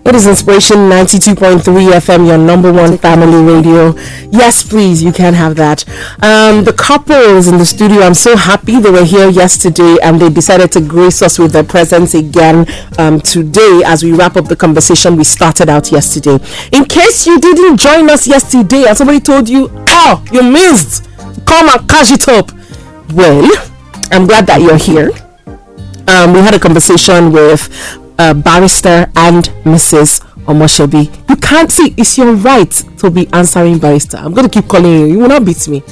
It is Inspiration 92.3 FM, your number one family radio. Yes, please, you can have that. The couples in the studio, I'm so happy they were here yesterday and they decided to grace us with their presence again today as we wrap up the conversation we started out yesterday. In case you didn't join us yesterday and somebody told you, oh, you missed, come and catch it up. Well, I'm glad that you're here. We had a conversation with Barrister and Mrs. Omoshebi. You can't see, it's your right to be answering Barrister. I'm going to keep calling you. You will not beat me.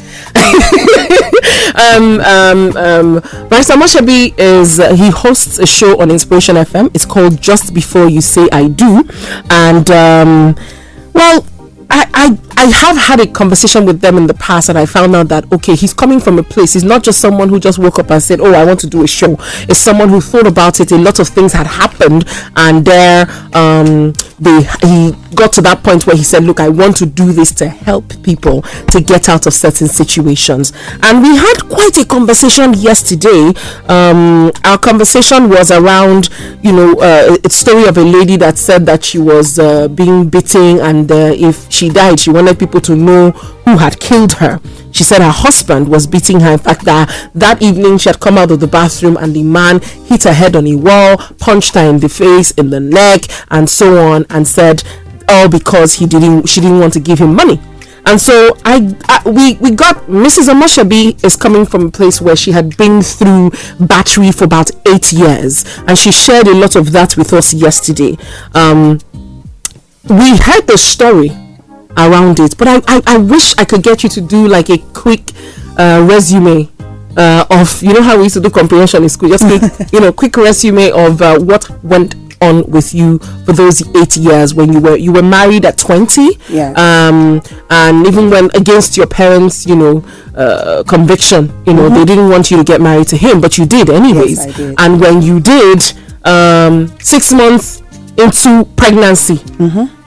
Barrister Omoshebi he hosts a show on Inspiration FM. It's called Just Before You Say I Do. And, I have had a conversation with them in the past and I found out that, okay, he's coming from a place. He's not just someone who just woke up and said, oh, I want to do a show. It's someone who thought about it. A lot of things had happened and there he got to that point where he said, look, I want to do this to help people to get out of certain situations. And we had quite a conversation yesterday. Our conversation was around, a story of a lady that said that she was being beaten and if she died, she wanted people to know who had killed her. She said her husband was beating her. In fact, that evening she had come out of the bathroom and the man hit her head on a wall, punched her in the face, in the neck, and so on, and said all because she didn't want to give him money. And so we got Mrs. Omoshebi is coming from a place where she had been through battery for about 8 years, and she shared a lot of that with us yesterday. We heard the story around it, but I wish I could get you to do like a quick resume of, how we used to do comprehension in school, just quick resume of what went on with you for those 8 years when you were married at 20, and even when against your parents conviction, they didn't want you to get married to him, but you did anyways. Yes, I did. And when you did, 6 months into pregnancy,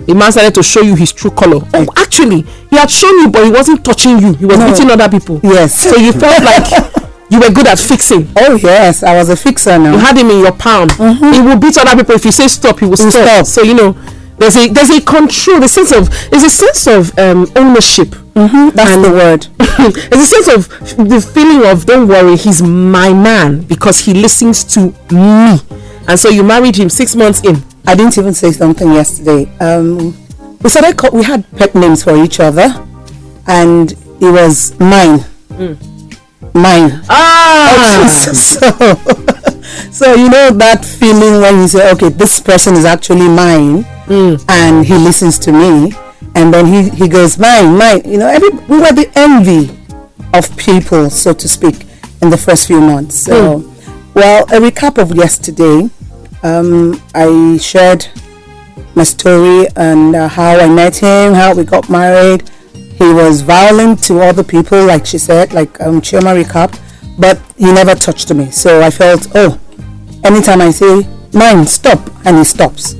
the man started to show you his true color. Oh, actually, he had shown you, but he wasn't touching you. He was beating other people. Yes. So you felt like you were good at fixing. Oh yes, I was a fixer now. You had him in your palm. He will beat other people. If you say stop, he will stop. So there's a control. There's a sense of ownership. That's the word. There's a sense of the feeling of, don't worry, he's my man because he listens to me. And so you married him 6 months in. I didn't even say something yesterday. We had pet names for each other, and it was mine. Mine. So that feeling when you say, okay, this person is actually mine, and he listens to me, and then he goes mine. We were the envy of people, so to speak, in the first few months. So, well, a recap of yesterday. I shared my story and how I met him, how we got married. He was violent to other people, like she said, like Chioma recap, but he never touched me. So I felt, anytime I say, mine, stop, and he stops.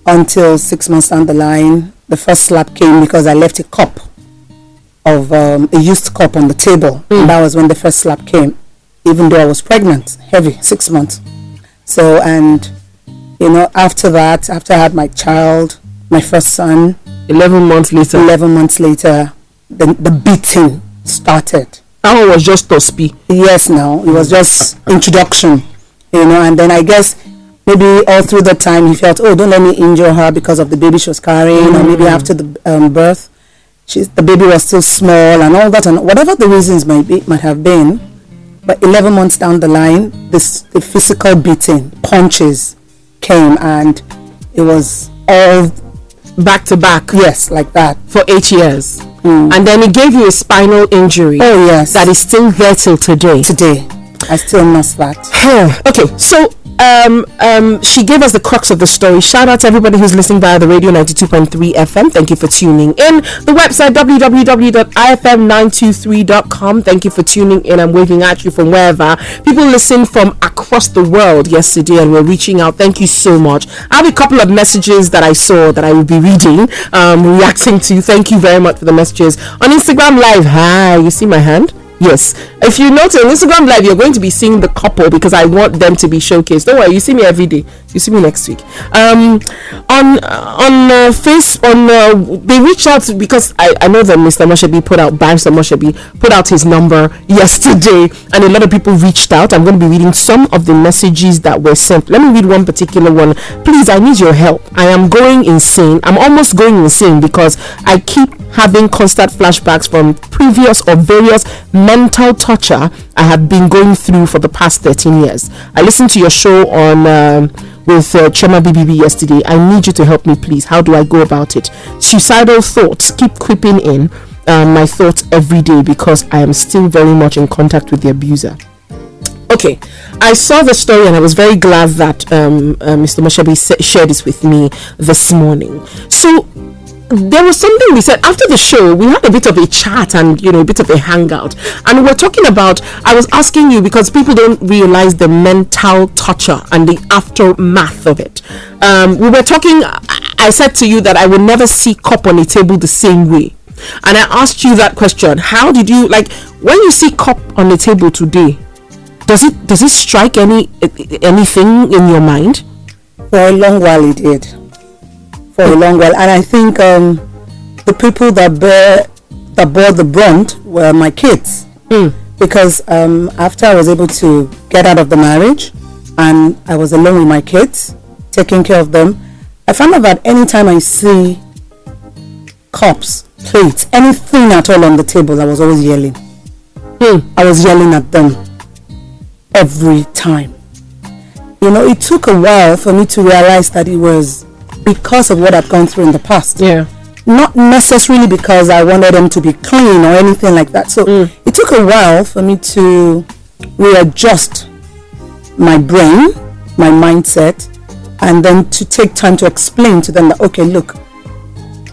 Until 6 months down the line, the first slap came because I left a cup of a used cup on the table. And that was when the first slap came, even though I was pregnant, heavy, 6 months. So, and after that, after I had my child, my first son, 11 months later, the beating started. That one was just Tospi. Yes, no, it was just introduction, and then I guess maybe all through the time he felt, don't let me injure her because of the baby she was carrying, or maybe after the birth, the baby was still small and all that, and whatever the reasons might have been. But 11 months down the line, the physical beating, punches came, and it was all back to back. Yes, like that. For 8 years. And then it gave you a spinal injury. Oh, yes. That is still there till today. Today. I still miss that. Okay, so she gave us the crux of the story. Shout out to everybody who's listening via the radio 92.3 FM. Thank you for tuning in. The website www.ifm923.com. Thank you for tuning in. I'm waving at you from wherever. People listen from across the world yesterday and we're reaching out. Thank you so much. I have a couple of messages that I saw that I will be reading, reacting to. Thank you very much for the messages. On Instagram Live, hi, you see my hand? Yes. If you notice on Instagram Live, you're going to be seeing the couple because I want them to be showcased. Don't worry, you see me every day. You see me next week. On they reached out because I know that Mr. Omoshebi Barrister Omoshebi put out his number yesterday, and a lot of people reached out. I'm going to be reading some of the messages that were sent. Let me read one particular one. Please, I need your help. I am going insane. I'm almost going insane because I keep having constant flashbacks from previous or various mental torture I have been going through for the past 13 years. I listened to your show on with Chiomabbb yesterday. I need you to help me, please. How do I go about it? Suicidal thoughts keep creeping in my thoughts every day because I am still very much in contact with the abuser. Okay, I saw the story and I was very glad that Mr. Omoshebi shared this with me this morning. So there was something we said after the show. We had a bit of a chat and a bit of a hangout, and we're talking about, I was asking you because people don't realize the mental torture and the aftermath of it. We were talking, I said to you that I would never see cup on a table the same way, and I asked you that question. How did you, like, when you see cup on the table today, does it strike anything in your mind? For a long while it did. For a long while, and I think the people that bore the brunt were my kids, because after I was able to get out of the marriage and I was alone with my kids, taking care of them, I found out that anytime I see cups, plates, anything at all on the table, I was always yelling. I was yelling at them every time. It took a while for me to realize that it was because of what I've gone through in the past. Yeah. Not necessarily because I wanted them to be clean or anything like that. So it took a while for me to readjust my brain, my mindset, and then to take time to explain to them that, okay, look,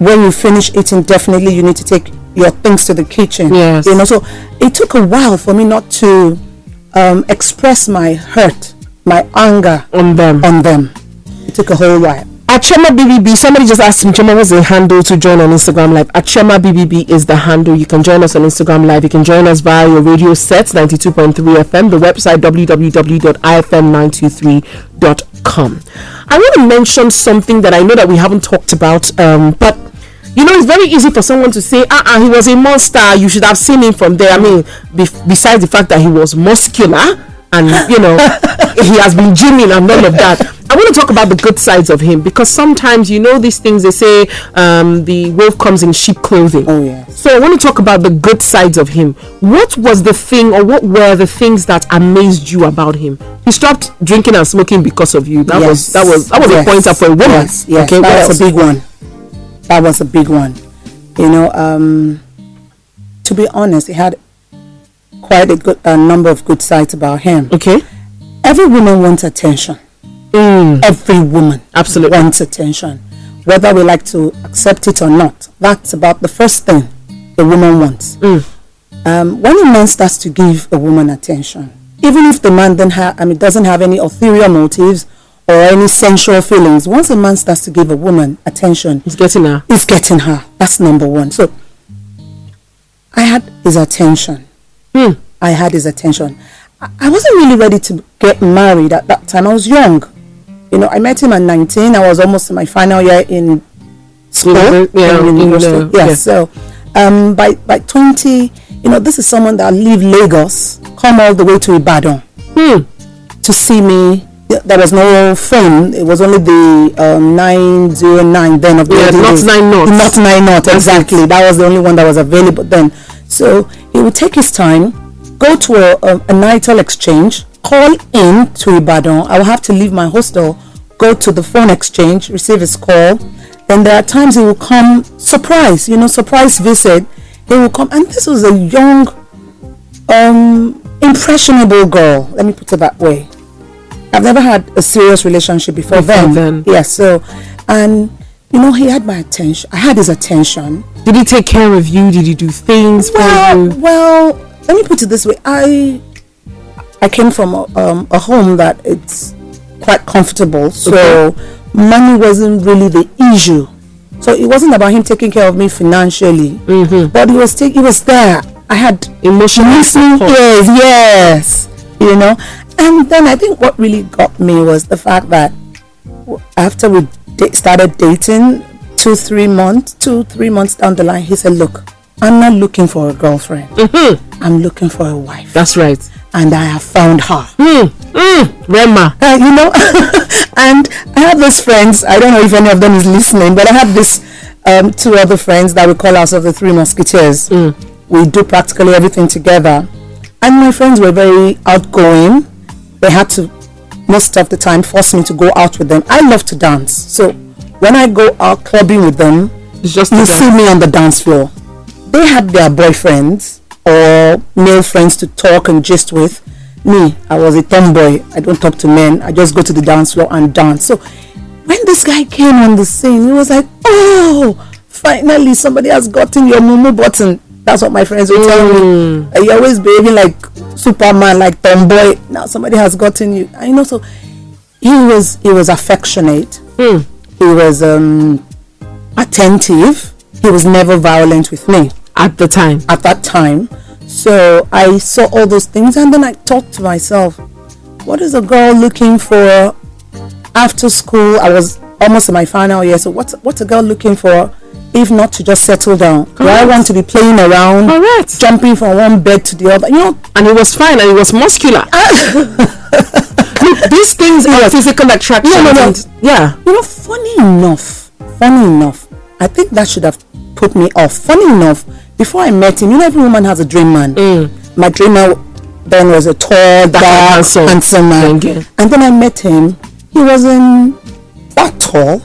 when you finish eating, definitely you need to take your things to the kitchen. Yes. So it took a while for me not to express my hurt, my anger on them. It took a whole while. At Chiomabbb, somebody just asked me, Chioma, what's the handle to join on Instagram Live? At Chiomabbb is the handle. You can join us on Instagram Live. You can join us via your radio sets, 92.3 FM, the website, www.ifm923.com. I want to mention something that I know that we haven't talked about, but it's very easy for someone to say, he was a monster, you should have seen him from there. I mean, besides the fact that he was muscular and, he has been gymming and all of that. I want to talk about the good sides of him, because sometimes, these things they say, the wolf comes in sheep clothing. Oh, yes. So I want to talk about the good sides of him. What was the thing, or what were the things that amazed you about him? He stopped drinking and smoking because of you. That was a pointer for a woman. Yes. Okay, that was a big one. That was a big one. To be honest, he had quite a number of good sides about him. Okay. Every woman wants attention. Every woman absolutely wants attention, whether we like to accept it or not. That's about the first thing the woman wants. When a man starts to give a woman attention, even if the man doesn't have any ulterior motives or any sensual feelings, once a man starts to give a woman attention, he's getting her. That's number one. So I had his attention. I wasn't really ready to get married at that time. I was young. I met him at 19. I was almost in my final year in school. University. So by 20, this is someone that leave Lagos, come all the way to Ibadan to see me. There was no phone. It was only the 909 then of the not 9 Not exactly. That was the only one that was available then. So he would take his time, go to a Nitel exchange, call in to Ibadan. I will have to leave my hostel, go to the phone exchange, receive his call. Then there are times he will come surprise visit. He will come, and this was a young, impressionable girl. Let me put it that way. I've never had a serious relationship before then. Yes, so, and he had my attention. I had his attention. Did he take care of you? Did he do things for you? Well, let me put it this way. I came from a home that it's quite comfortable, so money wasn't really the issue. So it wasn't about him taking care of me financially, but he was there. I had emotional listening support. ears, yes, you know. And then I think what really got me was the fact that after we started dating, 2-3 months down the line, he said, look, I'm not looking for a girlfriend. I'm looking for a wife. That's right. And I have found her. Rema. You know, and I have these friends, I don't know if any of them is listening, but I have this 2 other friends that we call ourselves the 3 Musketeers. We do practically everything together. And my friends were very outgoing. They had to, most of the time, force me to go out with them. I love to dance. So when I go out clubbing with them, It's just you see me on the dance floor. They had their boyfriends or male friends to talk and gist with. Me, I was a tomboy. I don't talk to men. I just go to the dance floor and dance. So when this guy came on the scene, he was like, oh, finally somebody has gotten your mumu button. That's what my friends were telling me. You're always behaving like Superman, like tomboy. Now somebody has gotten you. I know. So he was affectionate. He was attentive. He was never violent with me At that time. So I saw all those things, and then I thought to myself, what is a girl looking for after school? I was almost in my final year, so what's a girl looking for if not to just settle down? Do I want to be playing around, jumping from one bed to the other, you know? And he was fine, and he was muscular. Look, these things are physical attraction. No. Yeah. You know, funny enough, I think that should have put me off. Funny enough, before I met him, you know, every woman has a dream man. My dream man then was a tall, dark, handsome man. And then I met him. He wasn't that tall.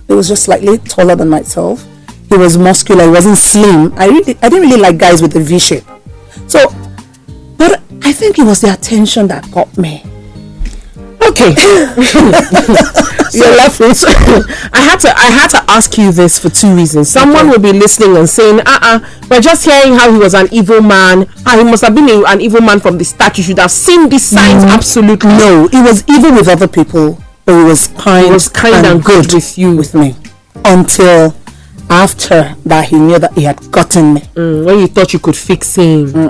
He was just slightly taller than myself. He was muscular. He wasn't slim. I didn't really like guys with a V shape. So, but I think it was the attention that got me. Okay. You're laughing. So, I had to ask you this for 2 reasons. Someone will be listening and saying, but just hearing how he was an evil man, he must have been an evil man from the start. You should have seen these signs. Absolutely. No, he was evil with other people, but he was kind and good with me. Until after that, he knew that he had gotten me. When you thought you could fix him.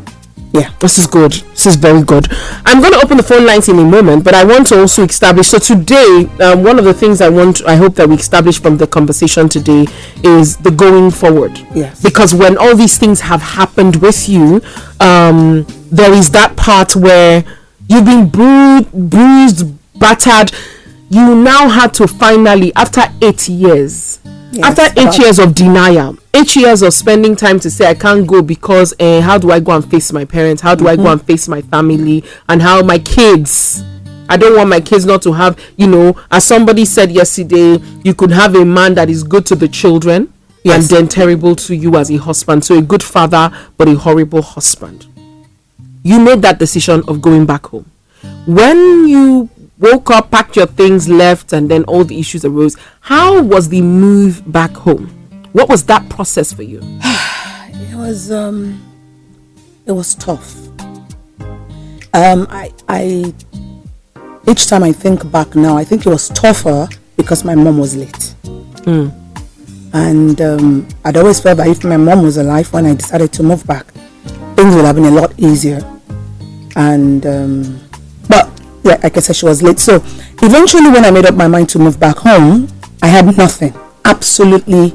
Yeah, this is good. This is very good. I'm going to open the phone lines in a moment, but I want to also establish. So today, one of the things I hope that we establish from the conversation today is the going forward. Yes. Because when all these things have happened with you, there is that part where you've been bruised, battered. You now had to finally, after 8 years. Yes, after 8 years of denial, 8 years of spending time to say I can't go because how do I go and face my parents? How do I go and face my family? And how my kids? I don't want my kids not to have, as somebody said yesterday, you could have a man that is good to the children and then terrible to you as a husband. So a good father, but a horrible husband. You made that decision of going back home. When you woke up, packed your things, left, and then all the issues arose. How was the move back home? What was that process for you? It was tough. I each time I think back now, I think it was tougher because my mom was late. And I'd always felt that if my mom was alive when I decided to move back, things would have been a lot easier. And but yeah, like I said, she was late. So eventually when I made up my mind to move back home, I had nothing, absolutely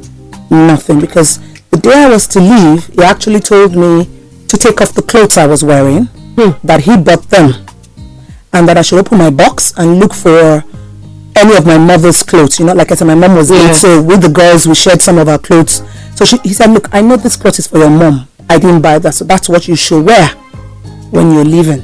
nothing, because the day I was to leave, he actually told me to take off the clothes I was wearing, that he bought them, and that I should open my box and look for any of my mother's clothes. Like I said, my mom was late, so with the girls, we shared some of our clothes. So he said, look, I know this clothes is for your mom. I didn't buy that, so that's what you should wear when you're leaving.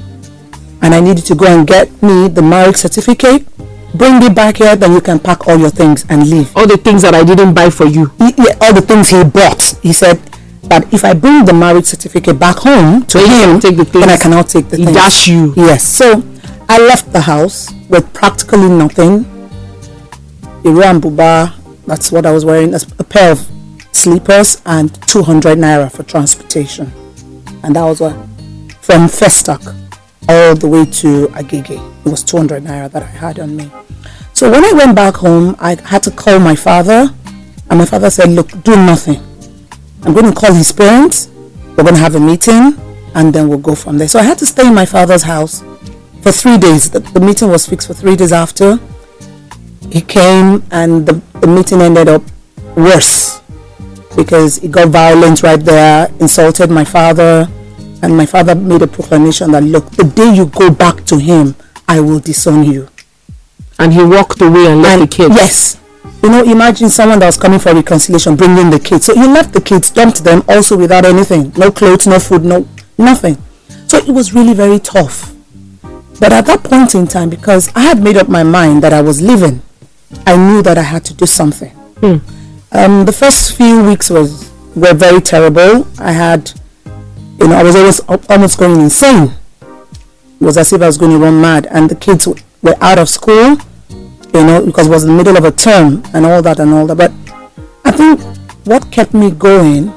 And I needed to go and get me the marriage certificate, bring it back here, then you can pack all your things and leave. All the things that I didn't buy for you. All the things he bought. He said that if I bring the marriage certificate back home to him, then I can now take the things. He dash you. Yes. So I left the house with practically nothing. Iro and Buba, that's what I was wearing, a pair of slippers and 200 naira for transportation. And that was from Festac all the way to Agege. It was 200 naira that I had on me. So when I went back home, I had to call my father, and my father said, look, do nothing. I'm going to call his parents. We're going to have a meeting. and then we'll go from there. So I had to stay in my father's house for 3 days. The meeting was fixed for 3 days after. He came, and the meeting ended up worse because it got violent right there, insulted my father, and my father made a proclamation that, look, the day you go back to him, I will disown you. And he walked away and left the kids. Yes. Imagine someone that was coming for reconciliation, bringing the kids. So he left the kids, dumped them also without anything. No clothes, no food, nothing. So it was really very tough. But at that point in time, because I had made up my mind that I was leaving, I knew that I had to do something. The first few weeks were very terrible. I was almost going insane. It was as if I was going to run mad, and the kids were out of school, because it was in the middle of a term and all that. But I think what kept me going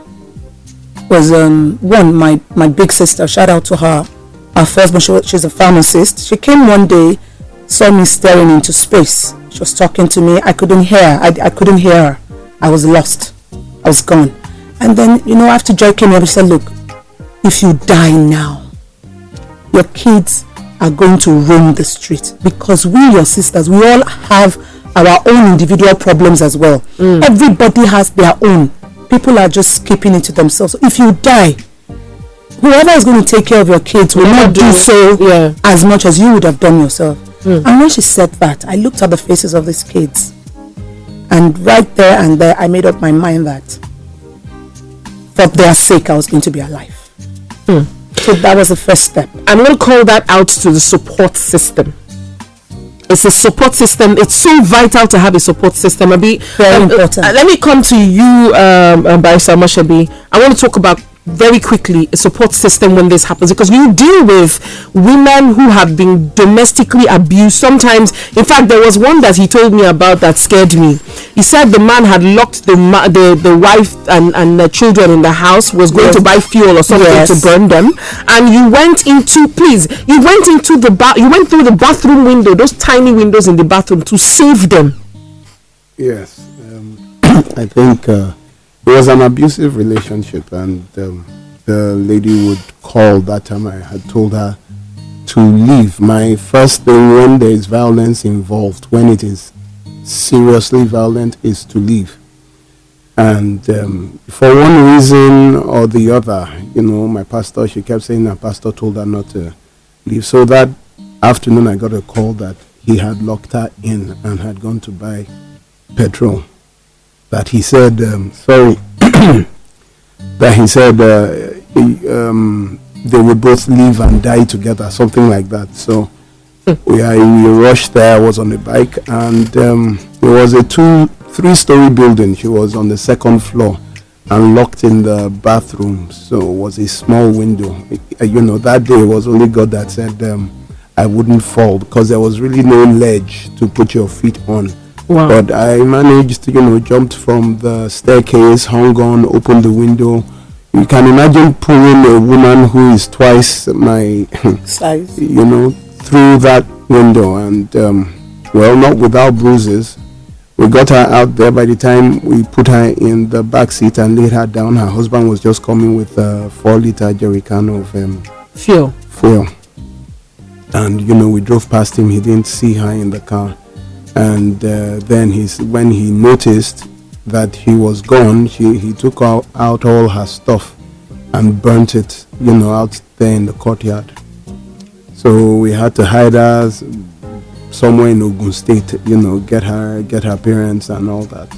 was one, my big sister. Shout out to her. Our firstborn, she's a pharmacist. She came one day, saw me staring into space. She was talking to me. I couldn't hear. I couldn't hear her. I was lost. I was gone. And then, after Joy came here, she said, look, if you die now, your kids are going to roam the street, because we, your sisters, we all have our own individual problems as well. Everybody has their own. People are just keeping it to themselves. So if you die, whoever is going to take care of your kids will not do so as much as you would have done yourself. And when she said that, I looked at the faces of these kids, and right there and there, I made up my mind that for their sake, I was going to be alive. So that was the first step. I'm going to call that out to the support system. It's a support system. It's so vital to have a support system. Very important. Let me come to you, Barrister Omoshebi. I want to talk about very quickly a support system when this happens, because you deal with women who have been domestically abused. Sometimes, in fact, there was one that he told me about that scared me. He said the man had locked the wife and the children in the house, was going to buy fuel or something to burn them, and you went through the bathroom window, those tiny windows in the bathroom, to save them. Yes. I think it was an abusive relationship, and the lady would call that time. I had told her to leave. My first thing when there is violence involved, when it is seriously violent, is to leave. And for one reason or the other, my pastor, she kept saying her pastor told her not to leave. So that afternoon I got a call that he had locked her in and had gone to buy petrol. That he said, that he said they would both live and die together, something like that. So we rushed there. I was on a bike, and it was a 3-story building. She was on the second floor and locked in the bathroom. So it was a small window. That day it was only God that said I wouldn't fall, because there was really no ledge to put your feet on. Wow. But I managed to, jumped from the staircase, hung on, opened the window. You can imagine pulling a woman who is twice my size, through that window. And, not without bruises. We got her out there. By the time we put her in the back seat and laid her down, her husband was just coming with a 4-liter jerrycan of fuel. And, we drove past him. He didn't see her in the car. And then when he noticed that he was gone, he took out all her stuff and burnt it, out there in the courtyard. So we had to hide her somewhere in Ogun State, get her parents and all that.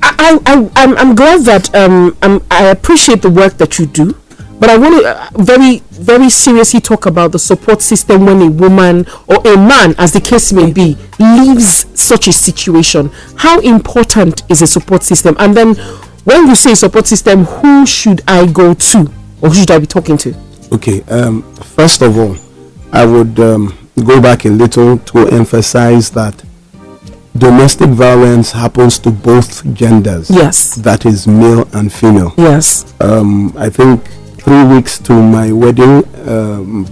I'm glad that I appreciate the work that you do. But I want to very, very seriously talk about the support system when a woman or a man, as the case may be, leaves such a situation. How important is a support system? And then when you say support system, who should I go to, or who should I be talking to? Okay, first of all, I would go back a little to emphasize that domestic violence happens to both genders. Yes. That is male and female. Yes. I think 3 weeks to my wedding,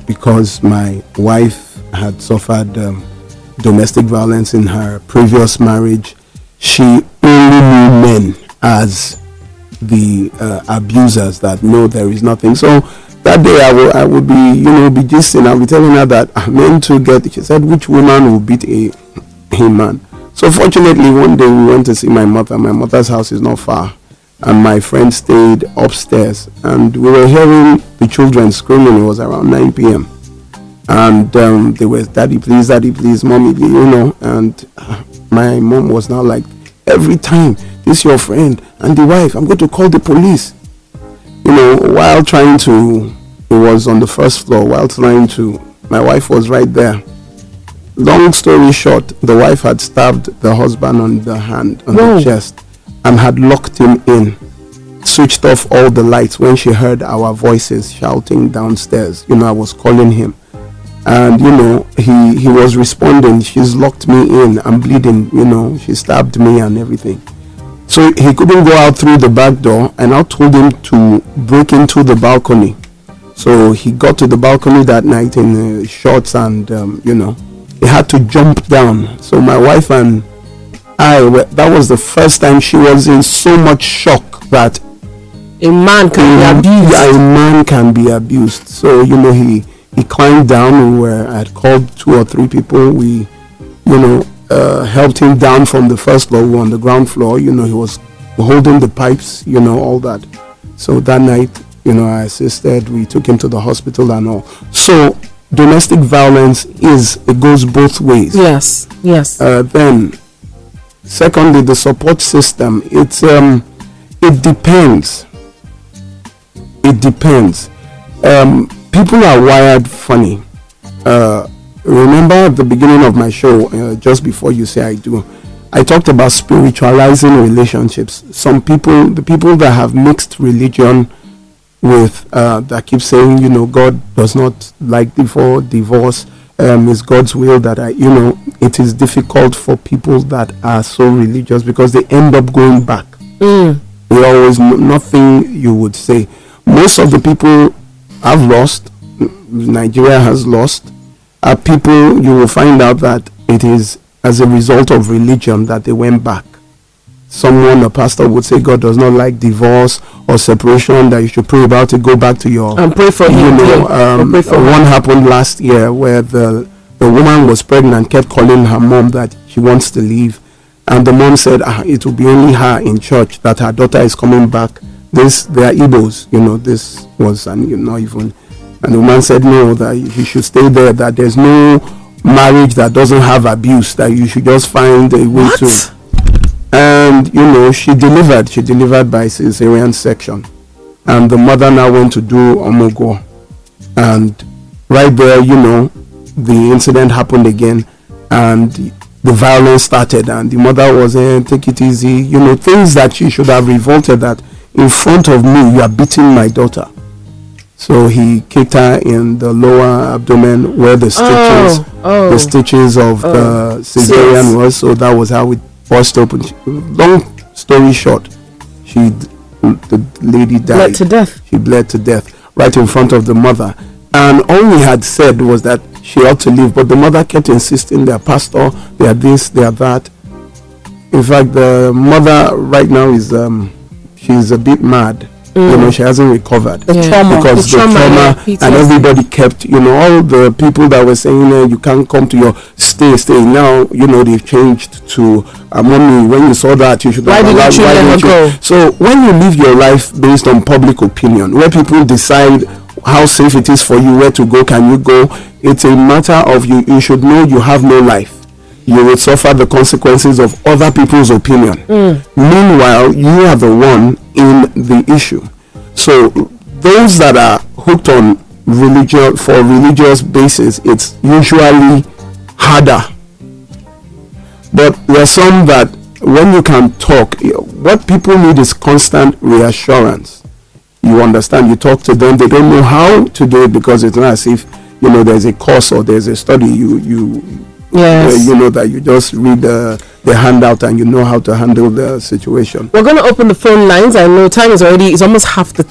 because my wife had suffered domestic violence in her previous marriage, she only knew men as the abusers, that no, there is nothing. So that day I would be, be gisting. I'll be telling her that men to get. She said, which woman will beat a man? So fortunately, one day we went to see my mother. My mother's house is not far, and my friend stayed upstairs, and we were hearing the children screaming. It was around 9 p.m. and they were, daddy please, mommy, and my mom was now like, every time this your friend and the wife, I'm going to call the police. While trying to, it was on the first floor, my wife was right there. Long story short, the wife had stabbed the husband on the hand, on the chest, and had locked him in, switched off all the lights when she heard our voices shouting downstairs. I was calling him, and he was responding. She's locked me in, I'm bleeding, she stabbed me and everything. So he couldn't go out through the back door, and I told him to break into the balcony. So he got to the balcony that night in shorts, and he had to jump down. So my wife and that was the first time she was in so much shock that a man can be abused. Yeah, a man can be abused. So he climbed down. I had called 2 or 3 people. We helped him down from the first floor. We were on the ground floor. He was holding the pipes, all that. So that night, I assisted. We took him to the hospital and all. So domestic violence it goes both ways. Yes. Then secondly, the support system, it depends. People are wired funny. Remember at the beginning of my show, just before you say I do, I talked about spiritualizing relationships. Some people, the people that have mixed religion with, that keep saying, God does not like divorce, it's God's will that it is difficult for people that are so religious because they end up going back. There always nothing you would say. Most of the people have lost, Nigeria has lost, are people you will find out that it is as a result of religion that they went back. A pastor would say God does not like divorce or separation, that you should pray about it, go back to your and pray for him. One happened last year where the woman was pregnant, kept calling her mom that she wants to leave, and the mom said it will be only her in church, that her daughter is coming back. They are Igbos, this was not even. And the woman said no, that he should stay there, that there's no marriage that doesn't have abuse, that you should just find a way to. And she delivered by cesarean section, and the mother now went to do omogo, and right there the incident happened again, and the violence started, and the mother was take it easy, things that she should have revolted, that in front of me you are beating my daughter. So he kicked her in the lower abdomen where the stitches of the cesarean was. So that was how it burst open. Long story short, the lady died. Bled to death. She bled to death right in front of the mother. And all we had said was that she ought to leave, but the mother kept insisting, they are pastor, they are this, they are that. In fact, the mother right now is she's a bit mad. She hasn't recovered because the trauma and everybody kept, all the people that were saying you can't come to your stay now, they've changed to mommy, when you saw that you should why didn't you let her go? So when you live your life based on public opinion, where people decide how safe it is for you, where to go, can you go, it's a matter of you should know you have no life. You will suffer the consequences of other people's opinion. Meanwhile, you are the one in the issue. So those that are hooked on religion for religious basis, it's usually harder. But there are some that when you can talk, what people need is constant reassurance. You understand, you talk to them, they don't know how to do it because it's not as if there's a course or there's a study that you just read the handout and you know how to handle the situation. We're going to open the phone lines. I know time is already, it's almost half the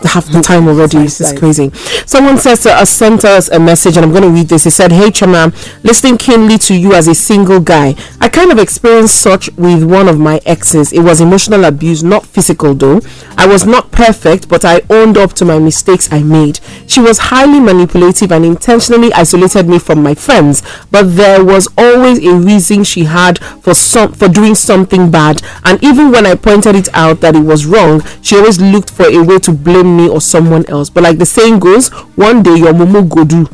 time already. This is crazy. Someone says sent us a message, and I'm going to read this. He said, "Hey Chioma, listening keenly to you as a single guy. I kind of experienced such with one of my exes. It was emotional abuse, not physical though. I was not perfect, but I owned up to my mistakes I made. She was highly manipulative and intentionally isolated me from my friends, but there was always a reason she had for doing something bad, and even when I pointed it out that it was wrong, she always looked for a way to blame me or someone else. But like the saying goes, one day your mumu go do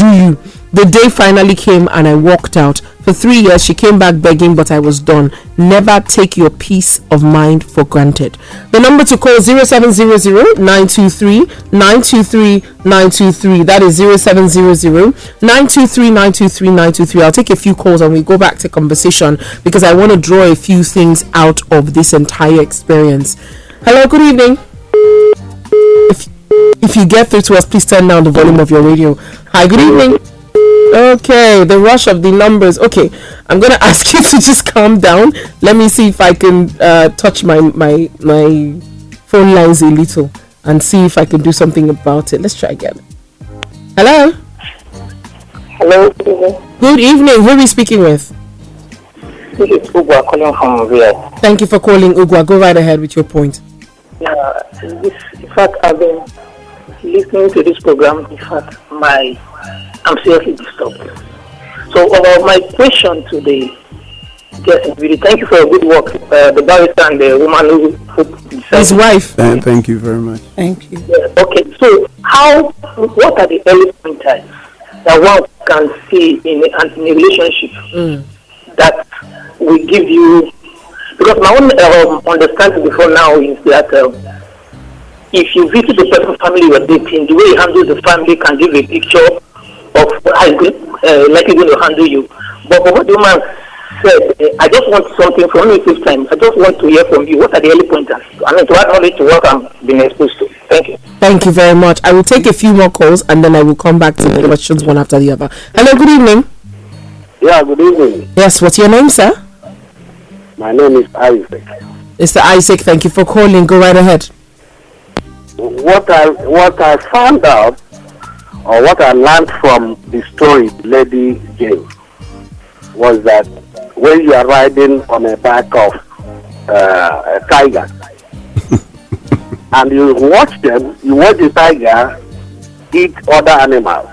you." The day finally came and I walked out. For 3 years she came back begging, but I was done. Never take your peace of mind for granted. The number to call 0700-923-923-923. That is 0700-923-923-923. I'll take a few calls and we go back to conversation because I want to draw a few things out of this entire experience. Hello, good evening. If you get through to us, please turn down the volume of your radio. Hi, good evening. Okay, the rush of the numbers. Okay, I'm gonna ask you to just calm down. Let me see if I can touch my phone lines a little and see if I can do something about it. Let's try again. Hello. Hello. Good evening. Who are we speaking with? This is Ugwa calling from Rio. Thank you for calling, Ugwa. Go right ahead with your point. Yeah, in fact, I've been listening to this program. In fact, I'm seriously disturbed. So, my question to the guest, really, thank you for your good work, the barrister and the woman who his wife. Thank you very much. Thank you. Yeah, okay, so what are the early pointers that one can see in a relationship that will give you? Because my own understanding before now is that if you visit the person's family you are dating, the way you handle the family can give a picture of how likely going to handle you. But for what the woman said, I just want something from you this time. I just want to hear from you. What are the early pointers? I mean, to add knowledge to what I'm being exposed to. Thank you. Thank you very much. I will take a few more calls and then I will come back to the questions one after the other. Hello, good evening. Yeah, good evening. Yes, what's your name, sir? My name is Isaac. Mr. Isaac, thank you for calling. Go right ahead. What I found out, or what I learned from the story, Lady Jane, was that when you are riding on the back of a tiger, and you watch the tiger eat other animals.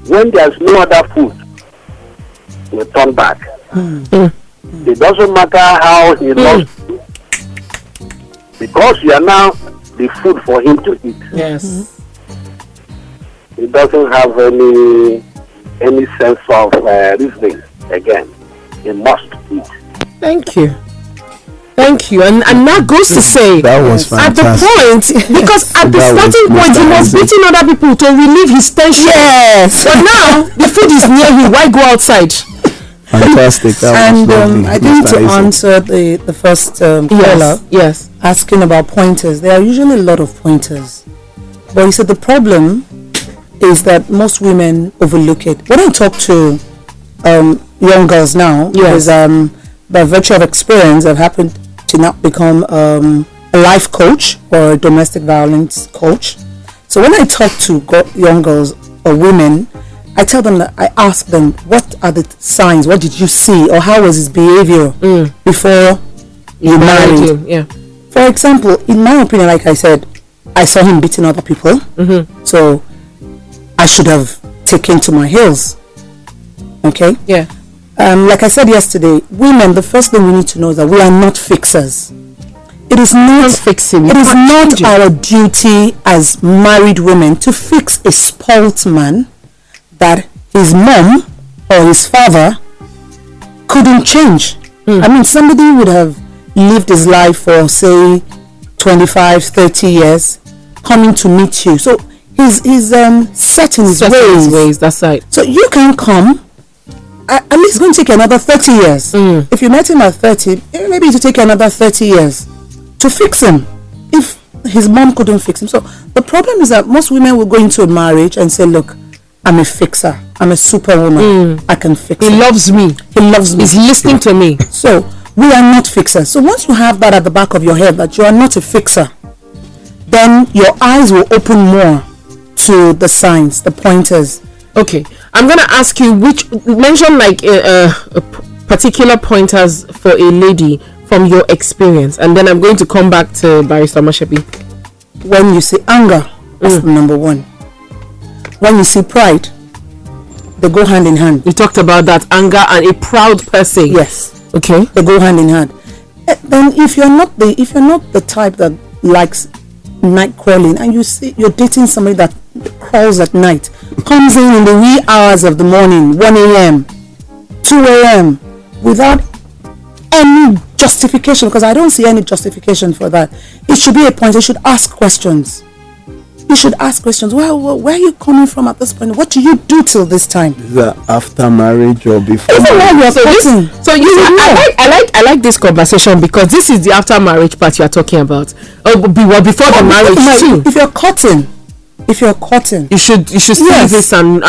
When there's no other food, you turn back. It doesn't matter how he loves you, because you are now the food for him to eat. Yes. He doesn't have any sense of reasoning again. He must eat. Thank you. And that goes to say That was at the fantastic. point, because at the starting point he was beating other people to relieve his tension. Yes. But now the food is near him. Why go outside? Fantastic. That And was lovely, I think Mr. to Isaac. answer the first caller Yes. asking about pointers, there are usually a lot of pointers. But you said the problem is that most women overlook it. When I talk to young girls now, because by virtue of experience, I've happened to not become a life coach or a domestic violence coach. So when I talk to young girls or women, I tell them that I ask them, what are the signs? What did you see? Or how was his behavior before you married him? Yeah. For example, in my opinion, like I said, I saw him beating other people. So I should have taken to my heels. Okay? Yeah. Like I said yesterday, women, the first thing we need to know is that we are not fixers. It is not fixing. It is not our duty as married women to fix a spoilt man that his mom or his father couldn't change. I mean, somebody would have lived his life for, say, 25, 30 years coming to meet you. So he's set in his ways. That's right. So you can come. At least it's going to take another 30 years. If you met him at 30, maybe it will take another 30 years to fix him if his mom couldn't fix him. So the problem is that most women will go into a marriage and say, look, I'm a fixer. I'm a superwoman. I can fix He it. loves me. He loves me. He's listening to me. So we are not fixers. So once you have that at the back of your head that you are not a fixer, then your eyes will open more to the signs, the pointers. Okay, I'm gonna ask you mention like a particular pointers for a lady from your experience, and then I'm going to come back to Barrister Omoshebi. When you see anger, that's the number one. When you see pride, they go hand in hand. You talked about that, anger and a proud person. Yes, Okay. they go hand in hand. Then if you're not the type that likes night crawling, and you see you're dating somebody that crawls at night, comes in the wee hours of the morning, 1 a.m., 2 a.m., without any justification, because I don't see any justification for that. It should be a point. You should ask questions. You should ask questions. Well, where are you coming from at this point? What do you do till this time? Is that after marriage or before? Even while marriage? you're courting. I like this conversation because this is the after marriage part you are talking about. Before the marriage too. If you're courting, You should see Yes. this and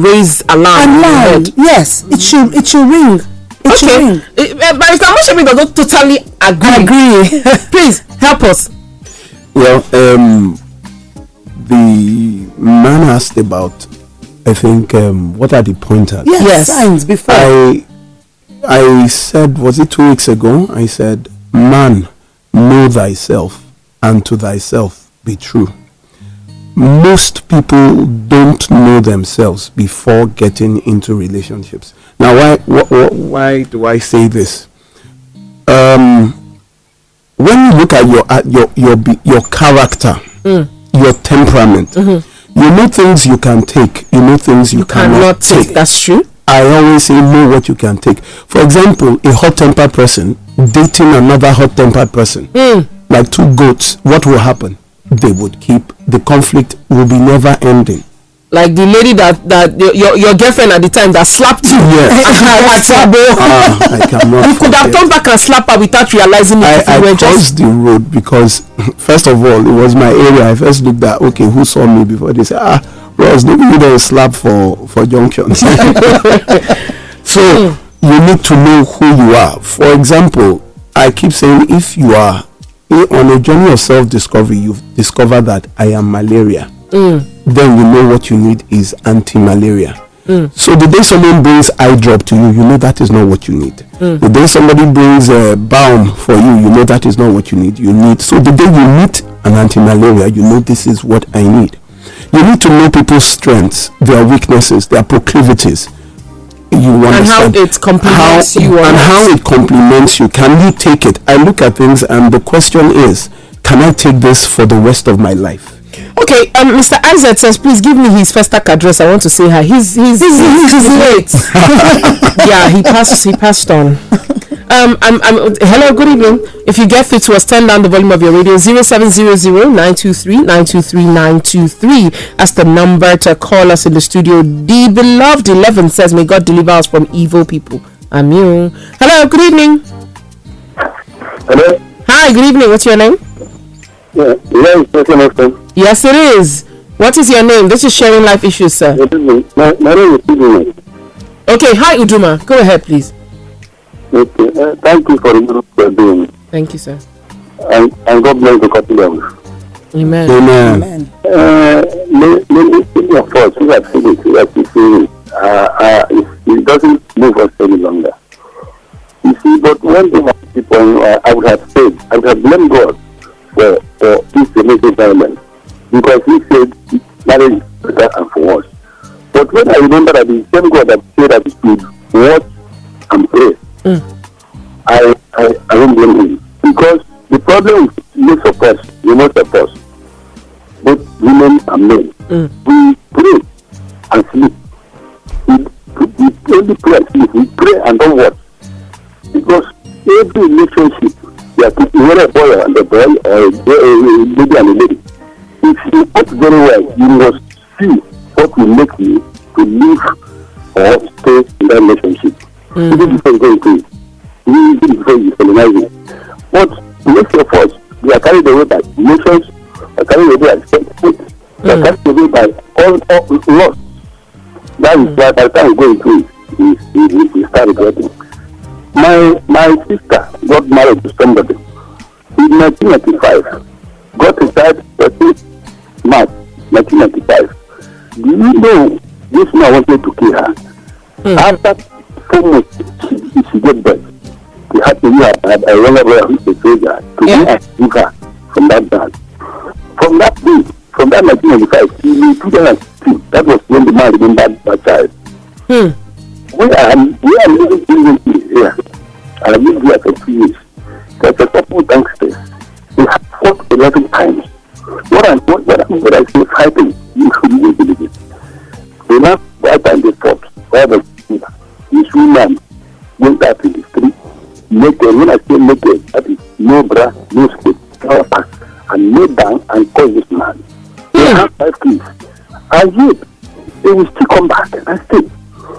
raise alarm. and in your loud, head. yes, it should ring. It should Okay, ring. Barrister Omoshebi does not totally agree. Agree. Please help us. Well, the man asked about, I think, what are the pointers? Yes, signs before. I said, was it 2 weeks ago? I said, man, know thyself, and to thyself be true. Most people don't know themselves before getting into relationships. Now, why do I say this? When you look at your character, your temperament, you know things you can take, you know things you cannot take. That's true. I always say know what you can take. For example, a hot-tempered person dating another hot-tempered person, like two goats, what will happen? They would keep, the conflict will be never ending. Like the lady that your girlfriend at the time that slapped you. Yes. I cannot. You could have forget. turned back and slapped her without realizing it. I crossed the road because first of all it was my area. I first looked at who saw me before. They said, Ross, nobody there slap for junction. So you need to know who you are. For example, I keep saying if you are on a journey of self-discovery, you've discovered that I am malaria. Then you know what you need is anti-malaria. So the day someone brings eye drop to you, you know that is not what you need. The day somebody brings a balm for you, you know that is not what you need. So the day you meet an anti-malaria, you know this is what I need. You need to know people's strengths, their weaknesses, their proclivities. You understand? And how it complements you. And how it complements you. Can you take it? I look at things and the question is, can I take this for the rest of my life? Okay, Mr. Isaac says, please give me his Festac address. I want to say hi. He's late. Yeah, he passed on. Hello, good evening. If you get fit to us, turn down the volume of your radio. 0700-923-923-923. That's the number to call us in the studio. The beloved 11 says, may God deliver us from evil people. Amen. Hello, good evening. Hello? Hi, good evening. What's your name? Yeah, Yes, it is. What is your name? This is Sharing Life Issues, sir. my name is Uduma. Okay, hi, Uduma. Go ahead, please. Okay, thank you for the work you're doing. Thank you, sir. And God bless the couple. Amen. Amen. Many of us who have seen it, it doesn't move us any longer. You see, but one thing people, I would have said, I would have blamed God for this domestic violence, because he said marriage is better and for us. But when I remember that the same God that said that we should watch and pray, I don't blame him, because the problem is most of us, most of us, both women and men, we pray and sleep. We only pray and sleep. We pray and don't watch, because every relationship, whether a boy and a boy or a lady and a lady, if you watch very well, you must see what will make you to live or stay in that relationship. Even before you go into it, even before you colonize it. But most of us, we are carried away by emotions, we are carried away by sentiment, we are carried away by all loss. That is why by the time we go into it, we start regretting. My sister got married to somebody in 1995. Got a child 13th March 1995. Do you know this man wanted to kill her? After 4 months, she gave birth. He had to use a younger brother who is a soldier to give her from that dance. From that day, from that 1995 till 2002, that was when the man remembered that child. We are living here. I lived here for 2 years. There's a couple of gangsters. They have fought 11 times. What I say fighting, you should really believe it. The last time they fought, this woman went out in the street, naked. When I say naked, that is no bra, no skirt, and kneel down and call this man. They have 5 kids. And yet, they will still come back and stay.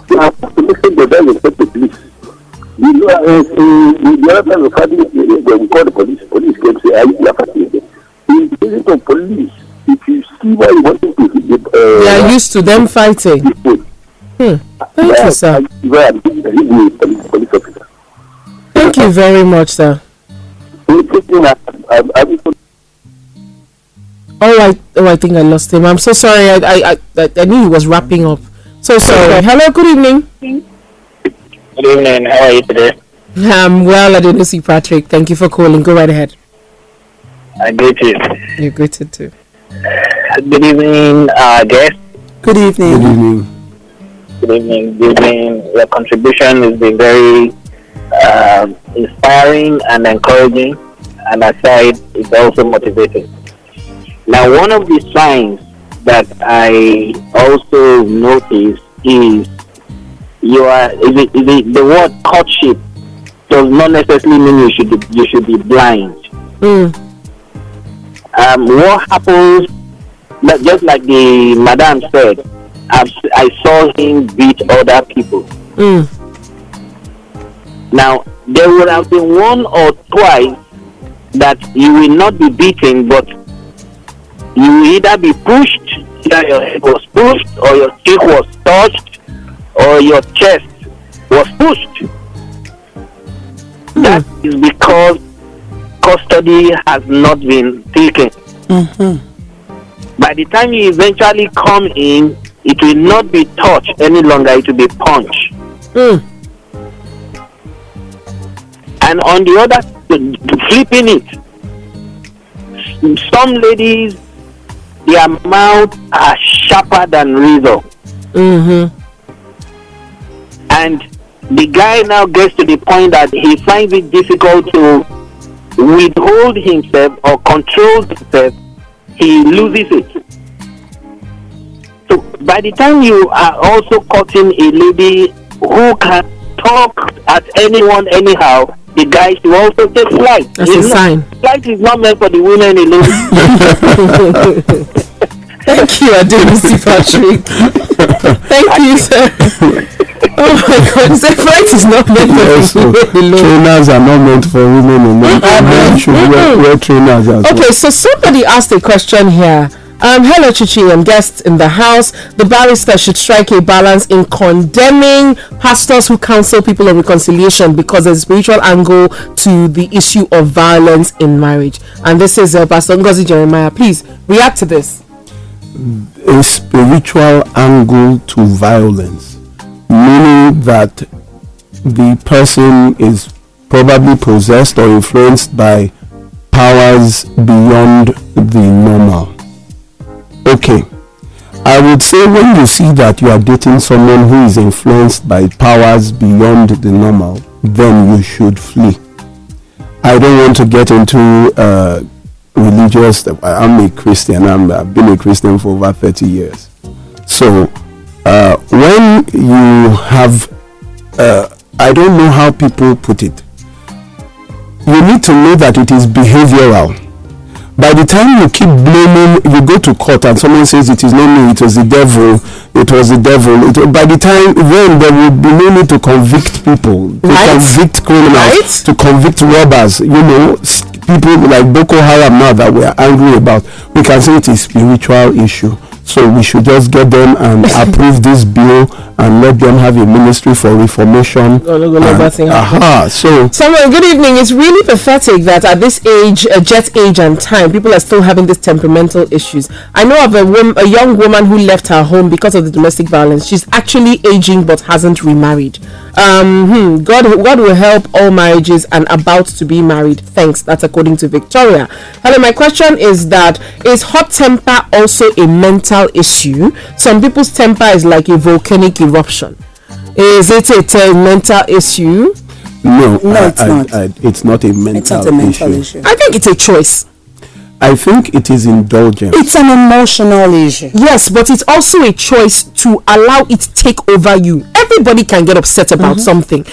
They have to listen to them and take the police. The other time of fighting, they will call the police. Police came and say, are you fighting? In the visit of police, if you see why you want to they are used to them fighting. Thank you, sir. Thank you very much, sir. I think I lost him. I'm so sorry. I knew he was wrapping up. So sorry. Hello, good evening. Good evening. How are you today? I'm well. I didn't see Patrick. Thank you for calling. Go right ahead. I greet you. You're greeted too. Good evening, guest. Good evening. Good evening. Good evening. Good evening. Your contribution has been very inspiring and encouraging, and aside, it's also motivating. Now, one of the signs that I also noticed is the word courtship does not necessarily mean you should be blind. What happens? Just like the madam said, I saw him beat other people. Now, there would have been one or twice that you will not be beaten, but you will either be pushed, either your head was pushed, or your cheek was touched, or your chest was pushed. That is because custody has not been taken. By the time you eventually come in, it will not be touched any longer, it will be punched. And on the other, flipping it, some ladies, their mouths are sharper than razor. And the guy now gets to the point that he finds it difficult to withhold himself or control himself. He loses it. So by the time you are also cutting a lady who can talk at anyone anyhow, the guy should also take flight. That's a sign. Flight is not meant for the women alone. Thank you, Ademusi Patrick. Thank you, sir. Oh my God, the flight is not meant for women alone. Trainers are not meant for women alone. Men should wear trainers as well. Okay, so somebody asked a question here. Hello, Chichi and guests in the house. The barrister should strike a balance in condemning pastors who counsel people on reconciliation because there's a spiritual angle to the issue of violence in marriage. And this is Pastor Ngozi Jeremiah. Please react to this. A spiritual angle to violence, meaning that the person is probably possessed or influenced by powers beyond the normal. Okay, I would say when you see that you are dating someone who is influenced by powers beyond the normal, then you should flee. I don't want to get into religious. I'm a Christian. I've been a Christian for over 30 years. So when you have, I don't know how people put it. You need to know that it is behavioral. By the time you keep blaming, you go to court and someone says it is not me, it was the devil, by the time then there will be no need to convict people, to convict criminals, to convict robbers, people like Boko Haram now that we are angry about. We can say it is spiritual issue. So we should just get them and approve this bill and let them have a ministry for reformation. So Samuel, good evening. It's really pathetic that at this age, jet age and time, people are still having these temperamental issues. I know of a young woman who left her home because of the domestic violence. She's actually aging but hasn't remarried. God will help all marriages and about to be married. Thanks. That's according to Victoria. Hello, my question is that is hot temper also a mental issue? Some people's temper is like a volcanic eruption. Is it a mental issue? No, it's not. It's not a mental issue. I think it's a choice. I think it is indulgence. It's an emotional issue. Yes, but it's also a choice to allow it take over you. Everybody can get upset about something.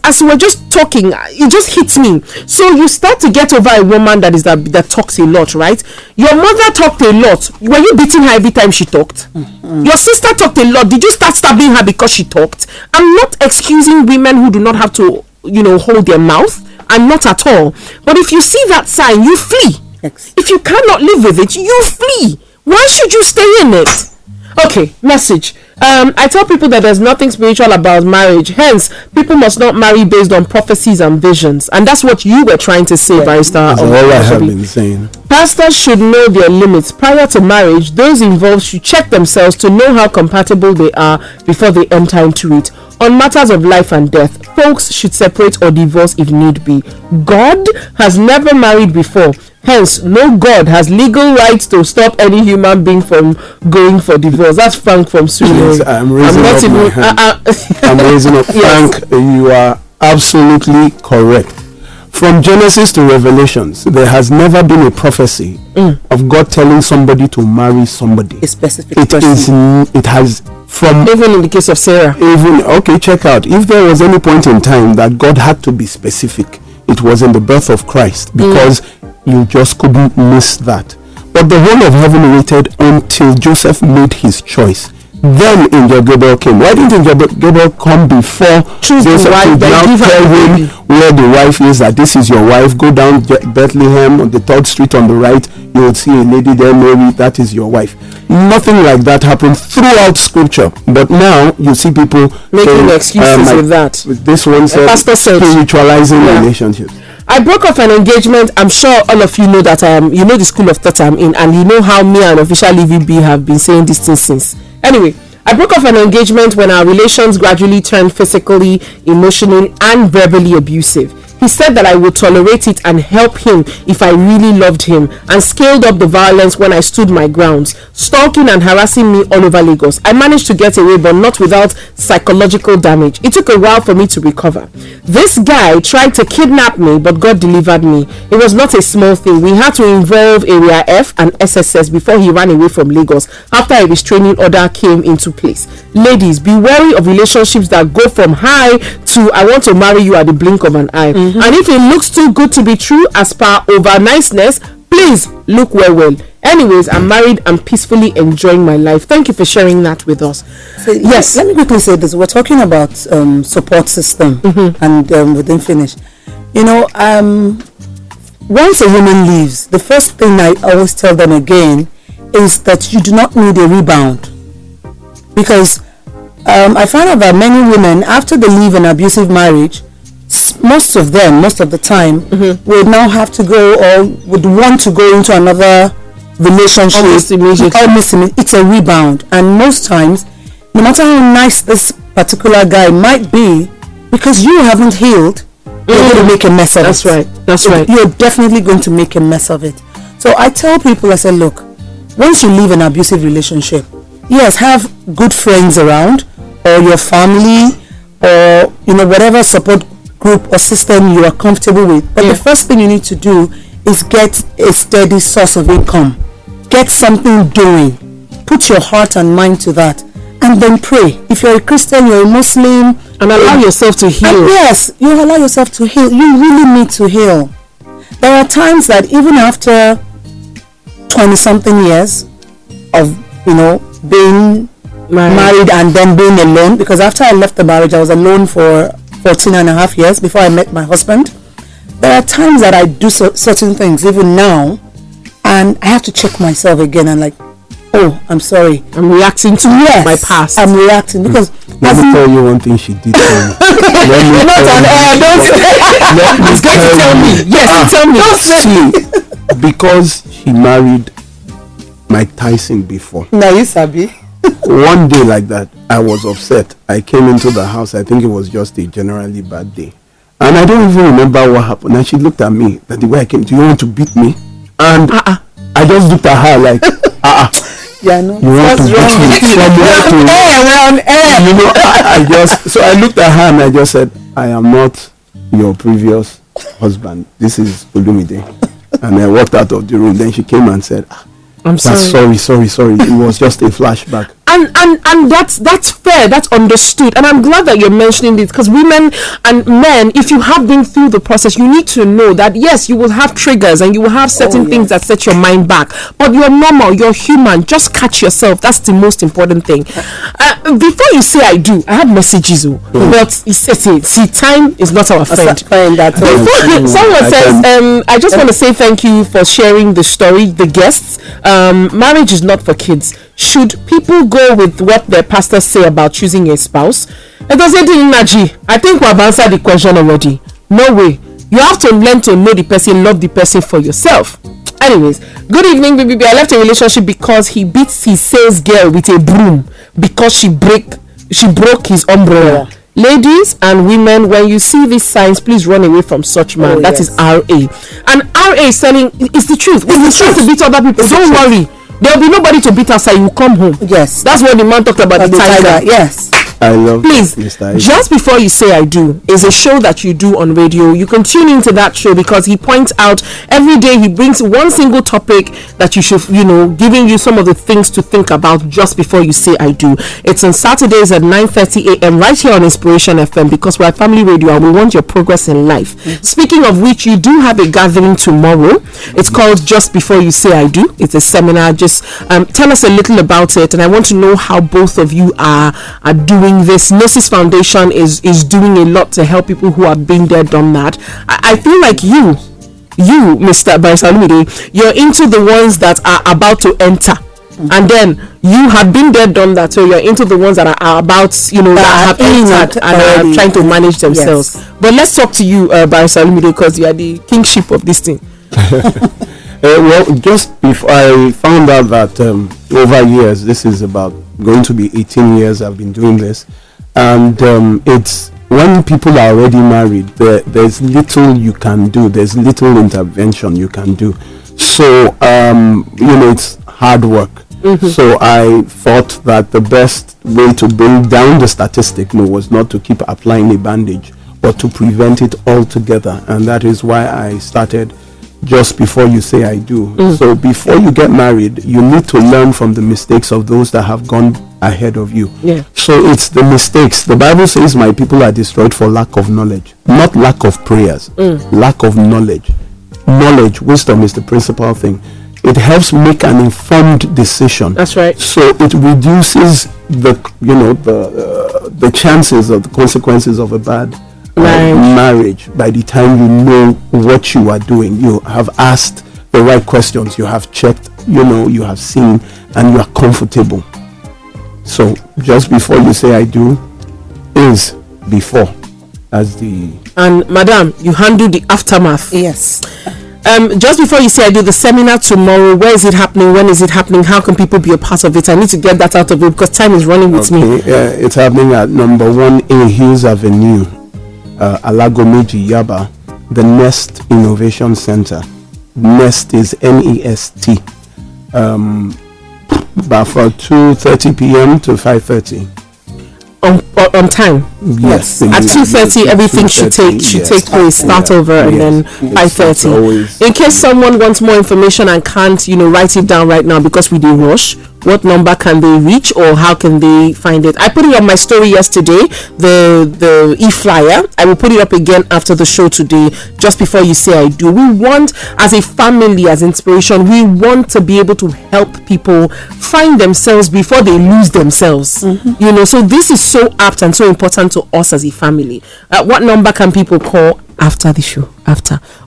As we were just talking, it just hits me. So you start to get over a woman that talks a lot, right? Your mother talked a lot. Were you beating her every time she talked? Your sister talked a lot. Did you start stabbing her because she talked? I'm not excusing women who do not have to, hold their mouth. I'm not at all. But if you see that sign, you flee. If you cannot live with it, you flee. Why should you stay in it? Okay, message. I tell people that there's nothing spiritual about marriage. Hence, people must not marry based on prophecies and visions. And that's what you were trying to say, Barrister. That's all I have been saying. Pastors should know their limits. Prior to marriage, those involved should check themselves to know how compatible they are before they enter into it. On matters of life and death, folks should separate or divorce if need be. God has never married before. Hence, no God has legal rights to stop any human being from going for divorce. That's Frank from Surrey. I'm raising up. Frank, you are absolutely correct. From Genesis to Revelations, there has never been a prophecy of God telling somebody to marry somebody. A specific person. It has from even in the case of Sarah. Check out. If there was any point in time that God had to be specific, it was in the birth of Christ, because you just couldn't miss that. But the whole of heaven waited until Joseph made his choice. Then Angel Gabriel came. Why didn't Angel Gabriel come before Joseph could now tell him where the wife is, that this is your wife? Go down Bethlehem on the 3rd street on the right. You will see a lady there, Mary. That is your wife. Nothing like that happened throughout Scripture. But now you see people making excuses with that. This one said spiritualizing relationships. I broke off an engagement. I'm sure all of you know that you know the school of thought I'm in, and you know how me and Official EVB have been saying this thing since. Anyway, I broke off an engagement when our relations gradually turned physically, emotionally, and verbally abusive. He said that I would tolerate it and help him if I really loved him, and scaled up the violence when I stood my grounds, stalking and harassing me all over Lagos. I managed to get away, but not without psychological damage. It took a while for me to recover. This guy tried to kidnap me, but God delivered me. It was not a small thing. We had to involve Area F and SSS before he ran away from Lagos after a restraining order came into place. Ladies, be wary of relationships that go from hi to I want to marry you at the blink of an eye. And if it looks too good to be true as per over niceness, please look well. Anyways, I'm married and peacefully enjoying my life. Thank you for sharing that with us. So, yes, let me quickly say this. We're talking about support system, and we didn't finish. Once a woman leaves, the first thing I always tell them again is that you do not need a rebound, because I find out that many women, after they leave an abusive marriage, most of the time would now have to go, or would want to go into another relationship almost immediately. It's a rebound, and most times, no matter how nice this particular guy might be, because you haven't healed, you're going to make a mess of it. That's right. You're definitely going to make a mess of it. So I tell people, I say, look, once you leave an abusive relationship, yes, have good friends around, or your family, or whatever support group or system you are comfortable with. But the first thing you need to do is get a steady source of income. Get something doing. Put your heart and mind to that, and then pray. If you're a Christian, you're a Muslim, and allow yourself to heal. Yes, you allow yourself to heal. You really need to heal. There are times that even after 20-something years of being married and then being alone, because after I left the marriage, I was alone for 14 and a half years before I met my husband. There are times that I do certain things even now, and I have to check myself again and like, oh, I'm sorry, I'm reacting to my past. I'm reacting because let me tell you one thing she did to me. You're not on air, don't it's going to tell me. Yes, tell me. Because she married Mike Tyson before. Now you sabi. One day like that, I was upset. I came into the house. I think it was just a generally bad day. And I don't even remember what happened. And she looked at me, that the way I came, do you want to beat me? And I just looked at her like, Yeah, no. You want to beat me from where to around air. You know, I looked at her and I just said, I am not your previous husband. This is Olumide. And I walked out of the room. Then she came and said, I'm sorry. It was just a flashback. And that's fair, that's understood, and I'm glad that you're mentioning this, because women and men, if you have been through the process, you need to know that yes, you will have triggers and you will have certain things that set your mind back, but you're normal, you're human. Just catch yourself. That's the most important thing. Before you say I do, I have messages, but see, time is not our friend. Before someone says, I just want to say thank you for sharing the story, the guests. Marriage is not for kids. Should people go with what their pastors say about choosing a spouse? It doesn't energy. I think we've answered the question already. No way. You have to learn to know the person, love the person for yourself. Anyways, good evening, BBB. I left a relationship because he beats his sales girl with a broom because she broke his umbrella. Ladies and women, when you see these signs, please run away from such man. That is RA. And RA is telling, it's the truth. It's the truth to beat other people. Don't worry. There'll be nobody to beat outside. You come home. Yes. That's what the man talked about, the tiger. Yes. I love Please, Mr. just before you say I do, is a show that you do on radio. You can tune into that show because he points out every day, he brings one single topic that you should, giving you some of the things to think about just before you say I do. It's on Saturdays at 9:30 a.m. right here on Inspiration FM, because we're family radio and we want your progress in life. Speaking of which, you do have a gathering tomorrow. It's called Just Before You Say I Do. It's a seminar. Just tell us a little about it, and I want to know how both of you are doing this. Gnosis Foundation is doing a lot to help people who have been there, done that. I feel like you Mr. Barisalumide, you're into the ones that are about to enter, and then you have been there, done that, so you're into the ones that are about, that have entered and are trying to manage themselves. But let's talk to you, Barisalumide, because you are the kingship of this thing. Well, just before I found out that over years, this is about going to be 18 years I've been doing this, and it's when people are already married, there's little you can do, there's little intervention you can do, so it's hard work. So I thought that the best way to bring down the statistic was not to keep applying a bandage, but to prevent it altogether, and that is why I started Just Before You Say I Do. So before you get married, you need to learn from the mistakes of those that have gone ahead of you. So it's the mistakes. The Bible says my people are destroyed for lack of knowledge, not lack of prayers. Lack of knowledge. Wisdom is the principal thing. It helps make an informed decision. That's right. So it reduces the chances of the consequences of a bad marriage. By the time you know what you are doing, you have asked the right questions, you have checked, you have seen, and you are comfortable. So Just Before You Say I Do is before and madam, you handle the aftermath. Yes. Just Before You Say I Do, the seminar tomorrow, where is it happening? When is it happening? How can people be a part of it? I need to get that out of it because time is running with me. It's happening at number 1A Hills Avenue, Alagomeji, Yaba, the Nest Innovation Center. Nest is NEST. But for 2:30 p.m. to 5:30. On time. Yes. At 2:30, everything should take place. Start over, and then 5:30. In case someone wants more information and can't, write it down right now because we did rush. What number can they reach, or how can they find it? I put it on my story yesterday, the e-flyer. I will put it up again after the show today, Just Before You Say I Do. We want, as a family, as inspiration, we want to be able to help people find themselves before they lose themselves. So this is so apt and so important to us as a family. What number can people call after the show?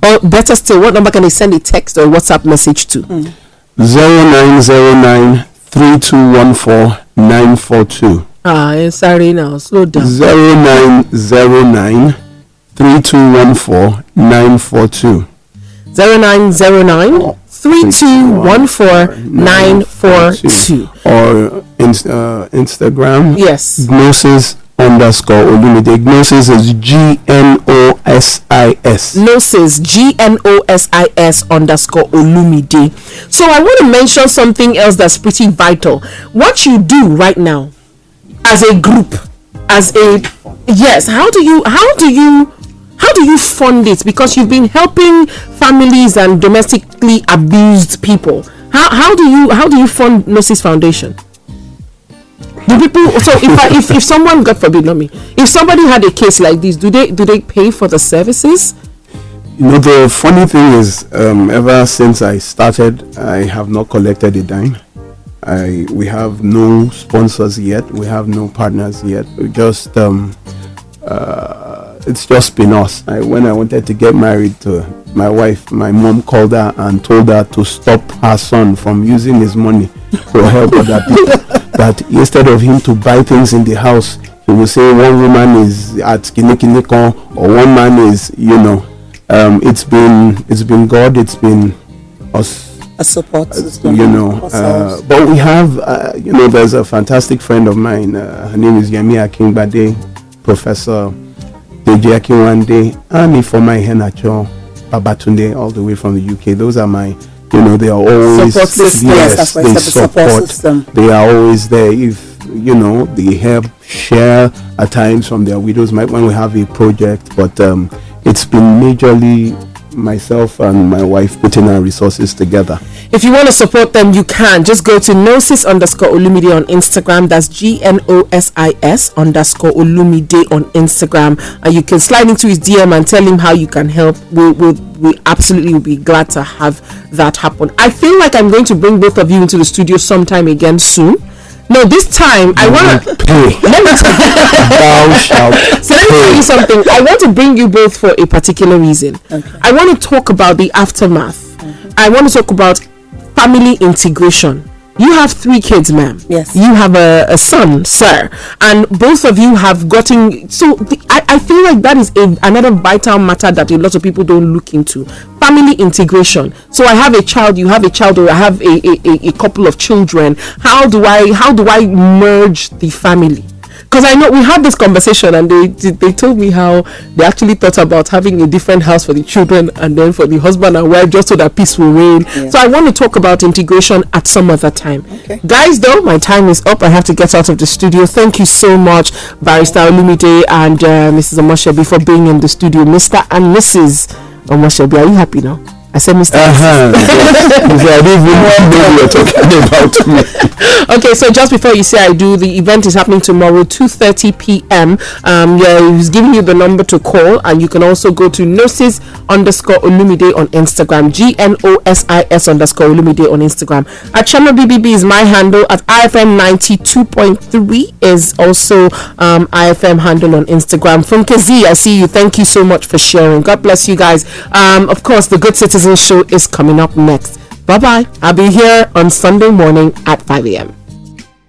Or better still, what number can they send a text or a WhatsApp message to? 0909 3214-942. Sorry now, slow down. 0909 3214-942. 0909 3214-942. Or Instagram. Yes. Gnosis_Olumide. Gnosis is GNOSIS. Gnosis, GNOSIS_Olumide. So I want to mention something else that's pretty vital. What you do right now as a group, how do you fund it? Because you've been helping families and domestically abused people. How do you fund Gnosis Foundation? Do people, so if someone, God forbid, not me, if somebody had a case like this, do they pay for the services? The funny thing is, ever since I started, I have not collected a dime. We have no sponsors yet. We have no partners yet. We just it's just been us. When I wanted to get married to my wife, my mom called her and told her to stop her son from using his money to help other people. That instead of him to buy things in the house, he will say one woman is at Kinikinikon or one man is, it's been God, it's been us. A support system. But we have, there's a fantastic friend of mine. Her name is Yemi Akingbade, Professor Deji Akinwande, and former Henacho Babatunde, all the way from the UK. Those are my, they are always support system. Yes, they support. System. They are always there. If they help share at times from their widows when we have a project. But it's been majorly myself and my wife putting our resources together. If you want to support them, you can just go to Gnosis_Olumide on Instagram. That's GNOSIS_Olumide on Instagram, and you can slide into his DM and tell him how you can help. We absolutely will be glad to have that happen. I feel like I'm going to bring both of you into the studio sometime again soon. No, this time I want to pay. Let me tell you something. I want to bring you both for a particular reason. Okay. I want to talk about the aftermath. I want to talk about family integration. You have 3 kids, ma'am. Yes. You have a son, sir, and both of you have gotten. So I feel like that is another vital matter that a lot of people don't look into. Family integration. So I have a child, you have a child, or I have a couple of children. How do I merge the family? Because I know we had this conversation and they told me how they actually thought about having a different house for the children and then for the husband and wife, just so that peace will reign. Yeah. So I want to talk about integration at some other time. Okay. Guys, though, my time is up. I have to get out of the studio. Thank you so much, Barrister Olumide and Mrs. Omoshebi, for being in the studio. Mr. and Mrs. Omoshebi, are you happy now? I said Mr. I didn't even know you were talking about me. Okay, so just before you say I do, the event is happening tomorrow, 2:30 p.m. He's giving you the number to call, and you can also go to Gnosis_Olumide on Instagram, GNOSIS_Olumide on Instagram. At Chiomabbb is my handle. At IFM 92.3 is also IFM handle on Instagram. From KZ, I see you. Thank you so much for sharing. God bless you guys. Of course, the Good Citizen Show is coming up next. Bye bye. I'll be here on Sunday morning at 5 a.m.